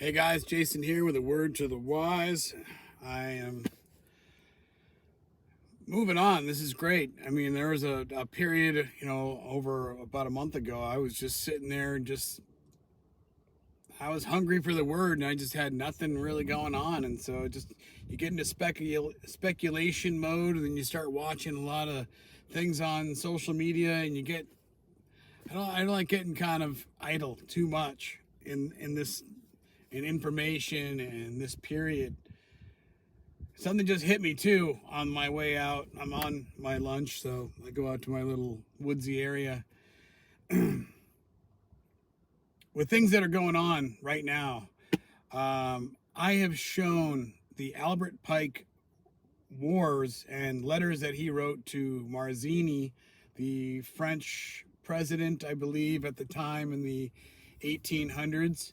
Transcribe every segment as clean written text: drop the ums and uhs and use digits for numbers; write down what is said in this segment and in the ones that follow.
Hey guys, Jason here with a word to the wise. I am moving on. This is great. I mean, there was a period, over about a month ago, I was just sitting there and I was hungry for the word and I just had nothing really going on. And so you get into speculation mode and then you start watching a lot of things on social media and I don't like getting kind of idle too much in information and this period. Something just hit me too on my way out. I'm on my lunch, so I go out to my little woodsy area. With things that are going on right now, I have shown the Albert Pike wars and letters that he wrote to Marzini, the French president, I believe, at the time in the 1800s.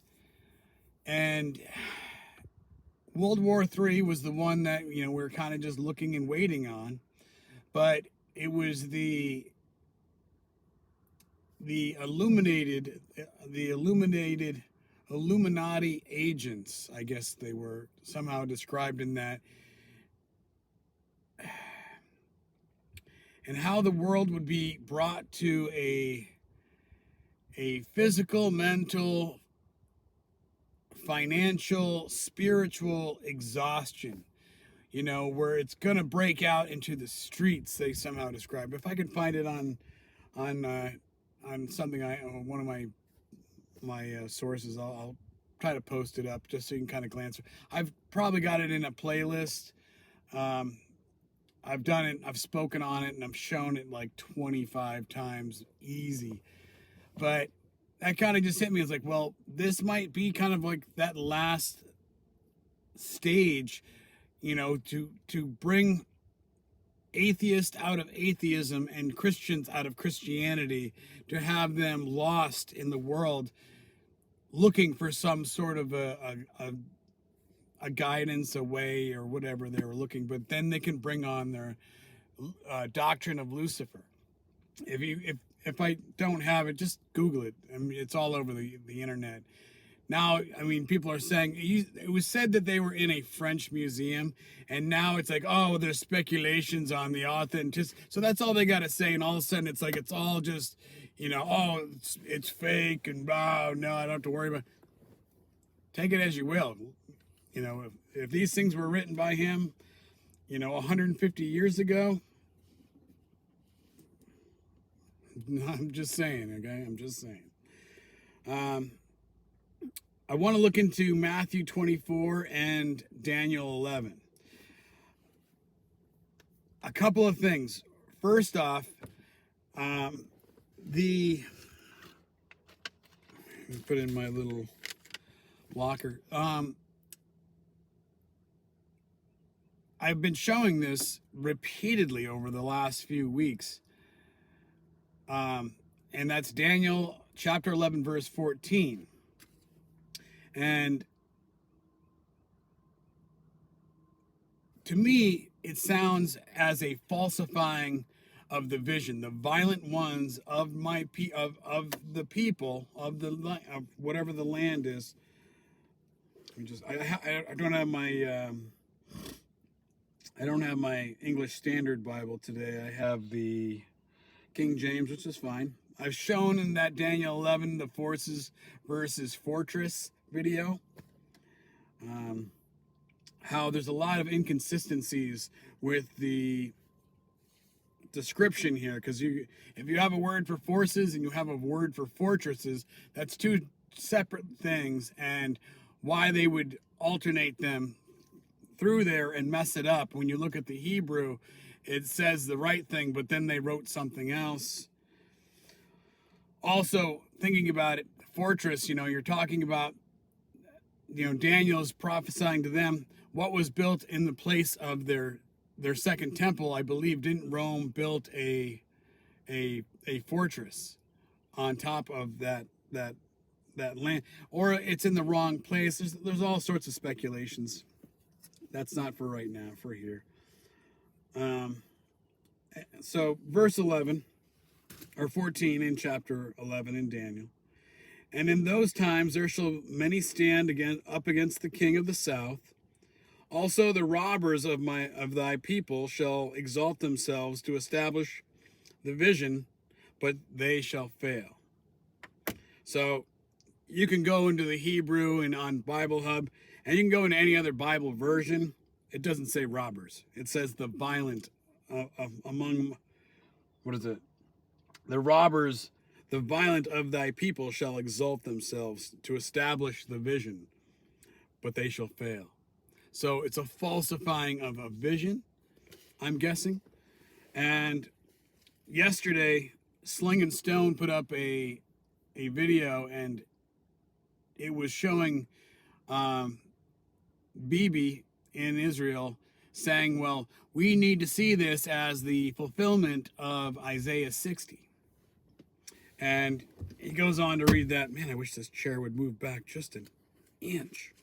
And World War III was the one that we're kind of just looking and waiting on, but it was the Illuminati agents, I guess they were somehow described in that, and how the world would be brought to a physical, mental, financial, spiritual exhaustion, where it's going to break out into the streets, they somehow describe. If I can find it on something, one of my sources, I'll try to post it up just so you can kind of glance. I've probably got it in a playlist. I've done it, I've spoken on it, and I've shown it like 25 times easy. But that kind of just hit me. It's like, well, this might be kind of like that last stage, to bring atheists out of atheism and Christians out of Christianity, to have them lost in the world looking for some sort of a guidance, a way, or whatever they were looking. But then they can bring on their doctrine of Lucifer. If I don't have it, just Google it. I mean, it's all over the internet. Now, I mean, people are saying, it was said that they were in a French museum, and now it's like, oh, there's speculations on the authenticity. So that's all they got to say, and all of a sudden it's like, it's all just, oh, it's fake, and wow, no, I don't have to worry about it. Take it as you will. If these things were written by him, 150 years ago, I'm just saying, okay? I'm just saying. I want to look into Matthew 24 and Daniel 11. A couple of things. First off, let me put in my little locker. I've been showing this repeatedly over the last few weeks. And that's Daniel chapter 11, verse 14. And to me, it sounds as a falsifying of the vision, the violent ones of the people of whatever the land is. I don't have my English Standard Bible today. I have the King James, which is fine. I've shown in that Daniel 11 the forces versus fortress video, how there's a lot of inconsistencies with the description here, because if you have a word for forces and you have a word for fortresses, that's two separate things, and why they would alternate them through there and mess it up. When you look at the Hebrew, it says the right thing, but then they wrote something else. Also, thinking about it, fortress, you're talking about, Daniel's prophesying to them what was built in the place of their second temple. I believe, didn't Rome build a fortress on top of that land, or it's in the wrong place? There's all sorts of speculations. That's not for right now, for here. So verse 11 or 14 in chapter 11 in Daniel. And in those times there shall many stand again up against the king of the south. Also the robbers of thy people shall exalt themselves to establish the vision, but they shall fail. So you can go into the Hebrew and on Bible Hub, and you can go into any other Bible version. It doesn't say robbers. It says the violent among, what is it? The robbers, the violent of thy people shall exalt themselves to establish the vision, but they shall fail. So it's a falsifying of a vision, I'm guessing. And yesterday, Sling and Stone put up a video, and it was showing Bibi in Israel saying, well, we need to see this as the fulfillment of Isaiah 60. And he goes on to read that. Man, I wish this chair would move back just an inch.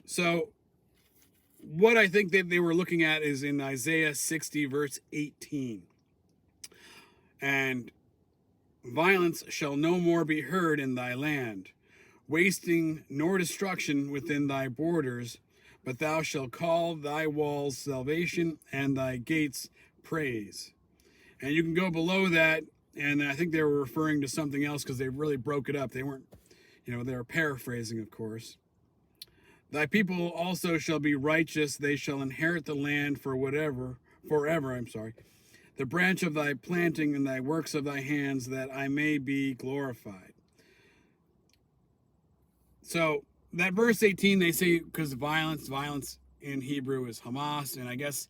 So what I think that they were looking at is in Isaiah 60, verse 18. And violence shall no more be heard in thy land, wasting nor destruction within thy borders, but thou shalt call thy walls salvation and thy gates praise. And you can go below that, and I think they were referring to something else because they really broke it up. They weren't, they were paraphrasing, of course. Thy people also shall be righteous, they shall inherit the land forever, the branch of thy planting and thy works of thy hands, that I may be glorified. So that verse 18, they say, because violence in Hebrew is Hamas, and I guess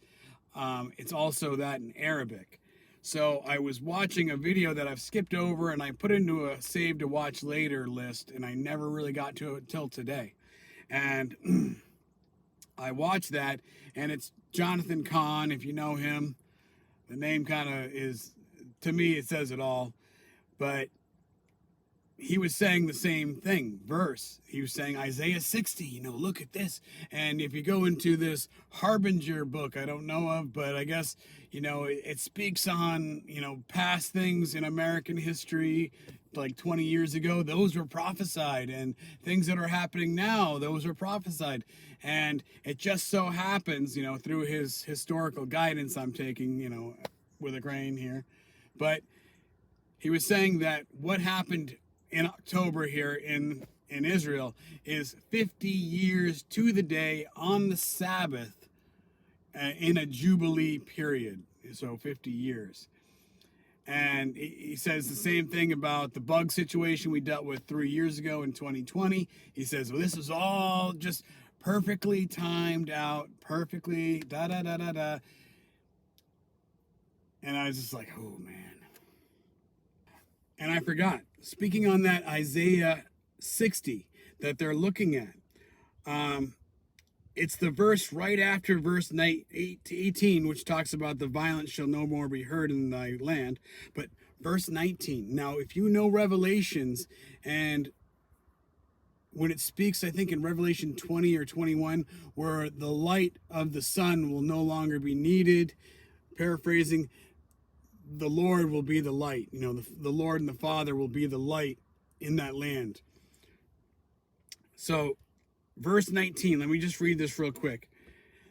it's also that in Arabic. So I was watching a video that I've skipped over, and I put into a save to watch later list, and I never really got to it till today. And I watched that, and it's Jonathan Cahn, if you know him. The name kind of is, to me, it says it all. But he was saying the same thing, verse. He was saying Isaiah 60, look at this. And if you go into this Harbinger book I don't know of, but I guess, it speaks on, past things in American history, like 20 years ago, those were prophesied, and things that are happening now, those were prophesied. And it just so happens, through his historical guidance I'm taking, with a grain here. But he was saying that what happened in October here in Israel is 50 years to the day on the Sabbath in a Jubilee period. So 50 years. And he says the same thing about the bug situation we dealt with 3 years ago in 2020. He says, well, this is all just perfectly timed out, perfectly da-da-da-da-da. And I was just like, oh, man. And I forgot, speaking on that Isaiah 60 that they're looking at, it's the verse right after verse 18, which talks about the violence shall no more be heard in thy land. But verse 19, now if you know Revelations, and when it speaks, I think in Revelation 20 or 21, where the light of the sun will no longer be needed, paraphrasing, the Lord will be the light. The Lord and the Father will be the light in that land. So, verse 19, let me just read this real quick.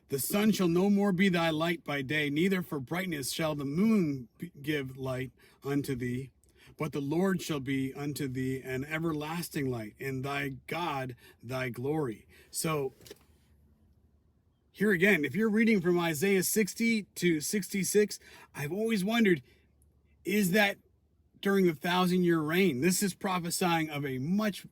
The sun shall no more be thy light by day, neither for brightness shall the moon give light unto thee, but the Lord shall be unto thee an everlasting light, and thy God thy glory. So, here again, if you're reading from Isaiah 60 to 66, I've always wondered, is that during the 1,000-year reign? This is prophesying of a much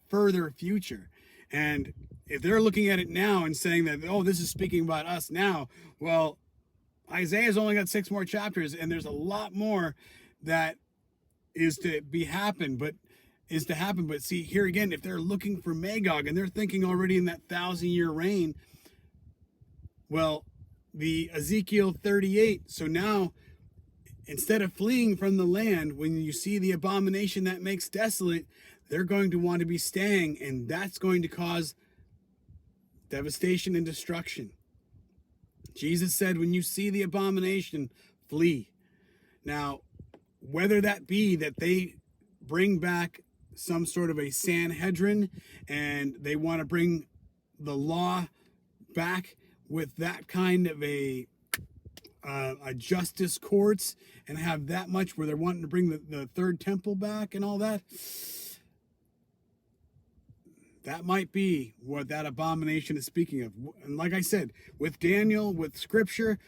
further future. And if they're looking at it now and saying that, oh, this is speaking about us now, well, Isaiah's only got 6 more chapters, and there's a lot more that is to happen. But see, here again, if they're looking for Magog and they're thinking already in that 1,000-year reign, well, the Ezekiel 38, so now, instead of fleeing from the land, when you see the abomination that makes desolate, they're going to want to be staying, and that's going to cause devastation and destruction. Jesus said, when you see the abomination, flee. Now, whether that be that they bring back some sort of a Sanhedrin, and they want to bring the law back with that kind of a justice courts, and have that much where they're wanting to bring the third temple back and all that. That might be what that abomination is speaking of. And like I said, with Daniel, with scripture,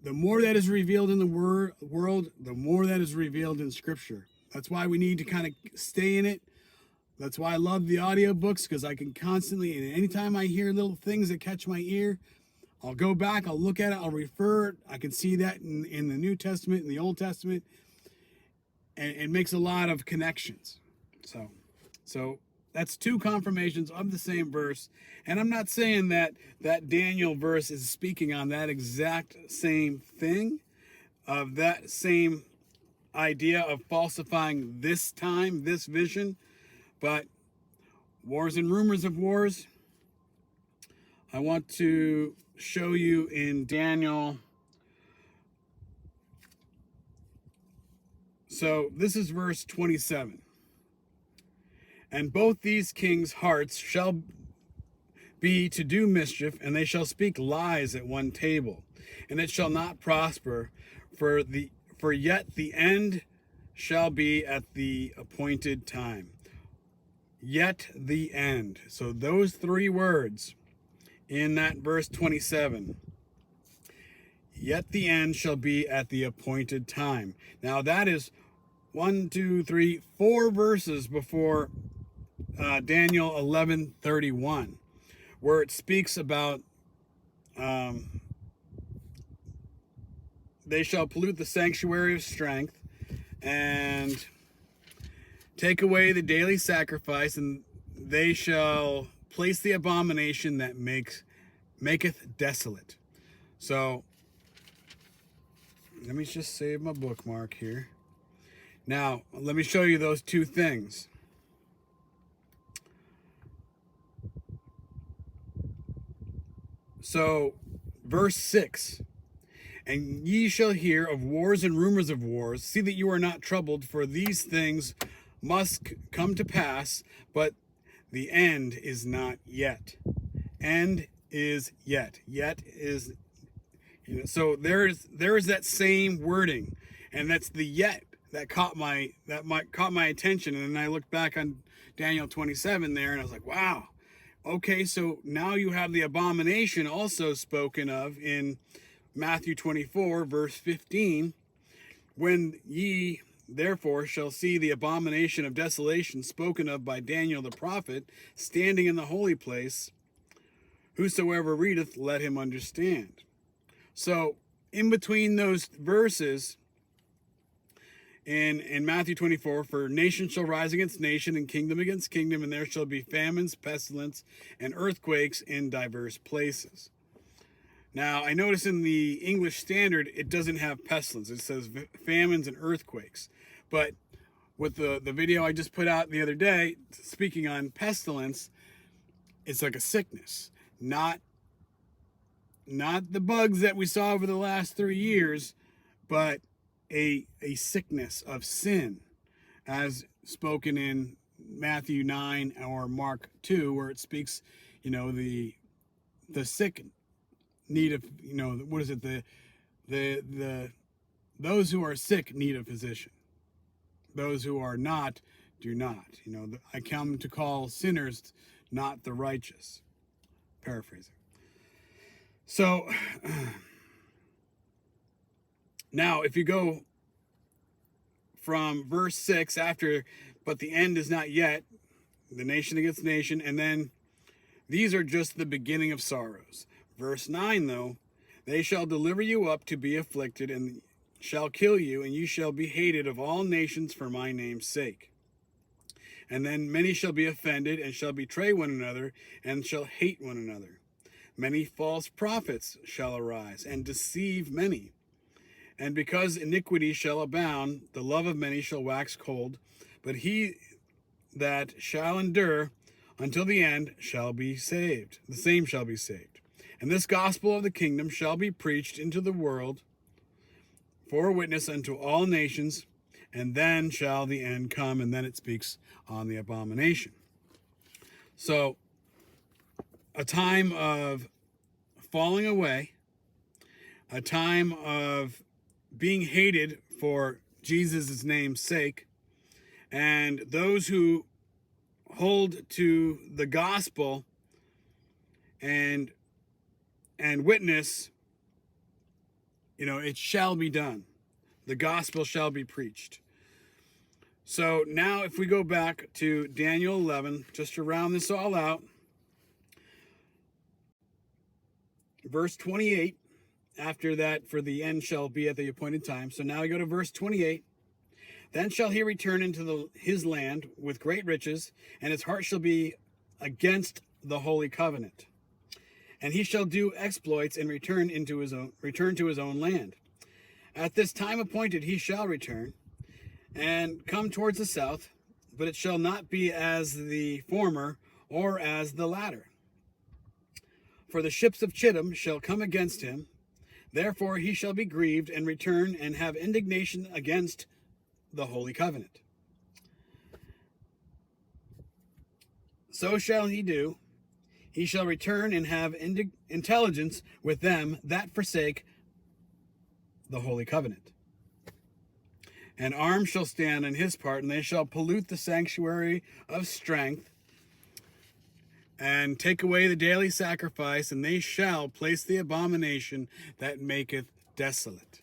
the more that is revealed in the world, the more that is revealed in scripture. That's why we need to kind of stay in it. That's why I love the audiobooks, because I can constantly, and anytime I hear little things that catch my ear, I'll go back, I'll look at it, I'll refer it. I can see that in the New Testament, in the Old Testament, and it makes a lot of connections. So that's two confirmations of the same verse. And I'm not saying that that Daniel verse is speaking on that exact same thing, of that same idea of falsifying this time, this vision, but wars and rumors of wars. I want to show you in Daniel. So this is verse 27. And both these kings' hearts shall be to do mischief, and they shall speak lies at one table, and it shall not prosper, for yet the end shall be at the appointed time. Yet the end. So those three words in that verse 27. Yet the end shall be at the appointed time. Now that is 4 verses before Daniel 11:31, where it speaks about they shall pollute the sanctuary of strength and take away the daily sacrifice, and they shall place the abomination that maketh desolate. So let me just save my bookmark here. Now let me show you those two things. So verse 6, and ye shall hear of wars and rumors of wars. See that you are not troubled, for these things must come to pass, but the end is not yet. End is yet. Yet is, so there is that same wording, and that's the yet that caught my attention. And then I looked back on Daniel 27 there, and I was like, wow. Okay, so now you have the abomination also spoken of in Matthew 24, verse 15. When ye therefore shall see the abomination of desolation spoken of by Daniel the prophet, standing in the holy place, whosoever readeth, let him understand. So in between those verses, in Matthew 24, for nation shall rise against nation, and kingdom against kingdom, and there shall be famines, pestilence, and earthquakes in diverse places. Now, I notice in the English Standard, it doesn't have pestilence. It says famines and earthquakes. But with the video I just put out the other day, speaking on pestilence, it's like a sickness. Not the bugs that we saw over the last 3 years, but a sickness of sin, as spoken in Matthew 9 or Mark 2, where it speaks, the sick need of, what is it? The those who are sick need a physician. Those who are not, do not. I come to call sinners, not the righteous. Paraphrasing. So now, if you go from verse 6 after, but the end is not yet, the nation against nation, and then these are just the beginning of sorrows. Verse 9, though, they shall deliver you up to be afflicted, and shall kill you, and you shall be hated of all nations for my name's sake. And then many shall be offended, and shall betray one another, and shall hate one another. Many false prophets shall arise, and deceive many. And because iniquity shall abound, the love of many shall wax cold. But he that shall endure until the end shall be saved. The same shall be saved. And this gospel of the kingdom shall be preached into the world for a witness unto all nations, and then shall the end come. And then it speaks on the abomination. So a time of falling away, a time of being hated for Jesus' name's sake, and those who hold to the gospel and witness, it shall be done. The gospel shall be preached. So now if we go back to Daniel 11, just to round this all out, verse 28, after that, for the end shall be at the appointed time. So now we go to verse 28. Then shall he return into his land with great riches, and his heart shall be against the holy covenant. And he shall do exploits and return to his own land. At this time appointed he shall return, and come towards the south, but it shall not be as the former or as the latter. For the ships of Chittim shall come against him, therefore he shall be grieved and return and have indignation against the holy covenant. So shall he do. He shall return and have intelligence with them that forsake the holy covenant. And arms shall stand on his part, and they shall pollute the sanctuary of strength, and take away the daily sacrifice, and they shall place the abomination that maketh desolate.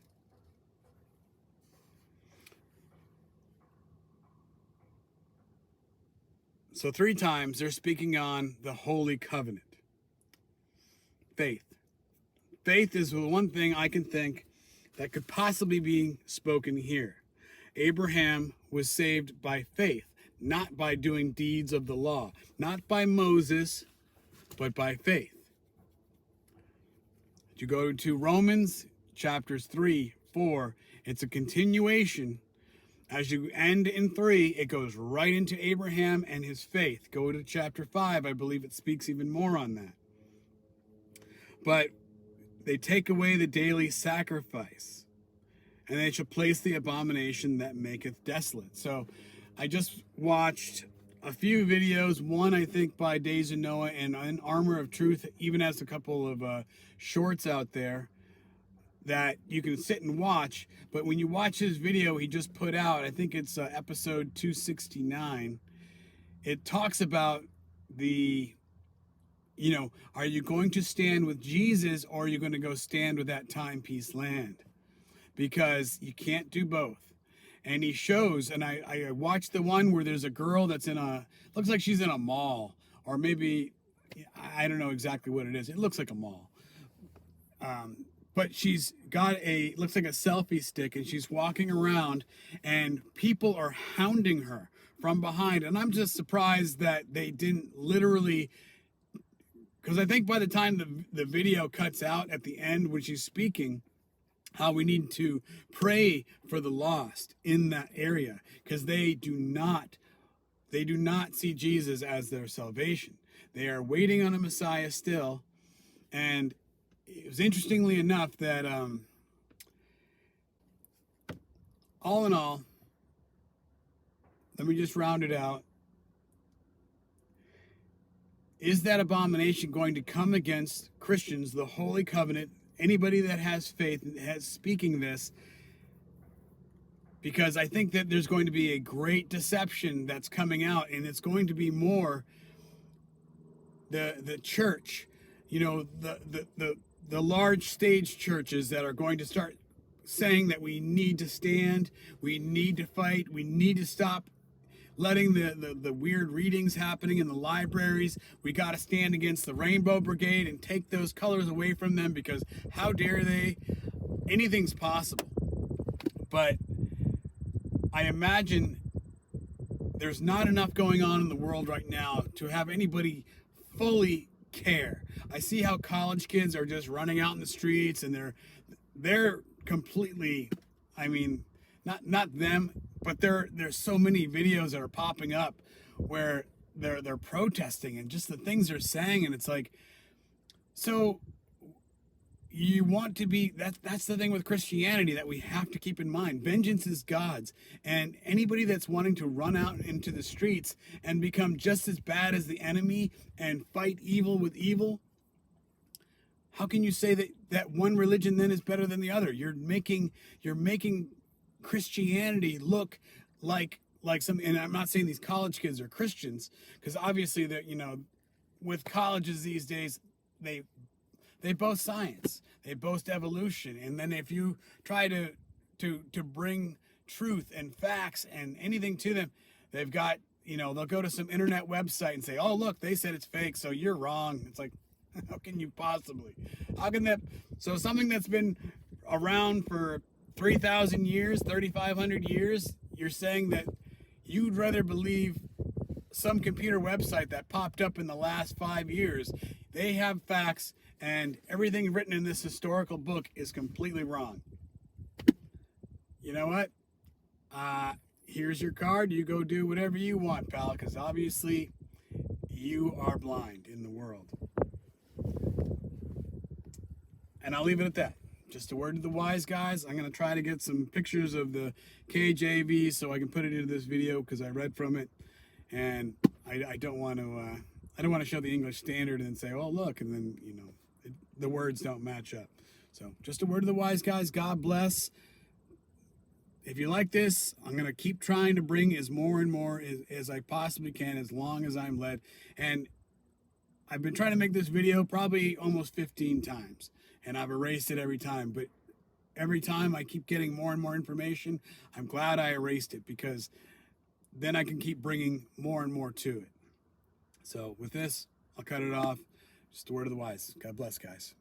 So 3 times they're speaking on the holy covenant. Faith. Faith is the one thing I can think that could possibly be spoken here. Abraham was saved by faith, not by doing deeds of the law, not by Moses, but by faith. You go to Romans chapters 3, 4, it's a continuation. As you end in 3, it goes right into Abraham and his faith. Go to chapter 5, I believe it speaks even more on that. But they take away the daily sacrifice, and they shall place the abomination that maketh desolate. So I just watched a few videos, one I think by Days of Noah and an Armor of Truth, even has a couple of shorts out there that you can sit and watch. But when you watch his video he just put out, I think it's episode 269, it talks about the, are you going to stand with Jesus, or are you going to go stand with that timepiece land? Because you can't do both. And he shows, and I watched the one where there's a girl that's looks like she's in a mall, or maybe, I don't know exactly what it is. It looks like a mall. But she's got looks like a selfie stick, and she's walking around, and people are hounding her from behind. And I'm just surprised that they didn't literally, because I think by the time the video cuts out at the end when she's speaking, how we need to pray for the lost in that area, because they do not see Jesus as their salvation. They are waiting on a Messiah still. And it was interestingly enough that all in all, let me just round it out. Is that abomination going to come against Christians, the Holy Covenant, anybody that has faith and has speaking this? Because I think that there's going to be a great deception that's coming out, and it's going to be more the church, the large stage churches that are going to start saying that we need to stand, we need to fight, we need to stop letting the weird readings happening in the libraries. We got to stand against the Rainbow Brigade and take those colors away from them, because how dare they? Anything's possible. But I imagine there's not enough going on in the world right now to have anybody fully care. I see how college kids are just running out in the streets, and they're completely, not them, but there's so many videos that are popping up where they're protesting, and just the things they're saying, and it's like, so you want to be, that's the thing with Christianity that we have to keep in mind. Vengeance is God's, and anybody that's wanting to run out into the streets and become just as bad as the enemy and fight evil with evil, how can you say that one religion then is better than the other? You're making Christianity look like some, and I'm not saying these college kids are Christians, because obviously that, with colleges these days, they boast science, they boast evolution, and then if you try to bring truth and facts and anything to them, they've got, they'll go to some internet website and say, oh look, they said it's fake, so you're wrong. It's like, how can you possibly? How can that? So something that's been around for 3,000 years, 3,500 years, you're saying that you'd rather believe some computer website that popped up in the last 5 years. They have facts, and everything written in this historical book is completely wrong. You know what? Here's your card. You go do whatever you want, pal, because obviously you are blind in the world. And I'll leave it at that. Just a word to the wise guys. I'm going to try to get some pictures of the KJV so I can put it into this video, because I read from it, and I don't want to show the English Standard and say, oh look, and then the words don't match up. So just a word to the wise guys. God bless. If you like this, I'm going to keep trying to bring as more and more as I possibly can, as long as I'm led. And I've been trying to make this video probably almost 15 times, and I've erased it every time, but every time I keep getting more and more information. I'm glad I erased it, because then I can keep bringing more and more to it. So with this, I'll cut it off. Just a word of the wise. God bless, guys.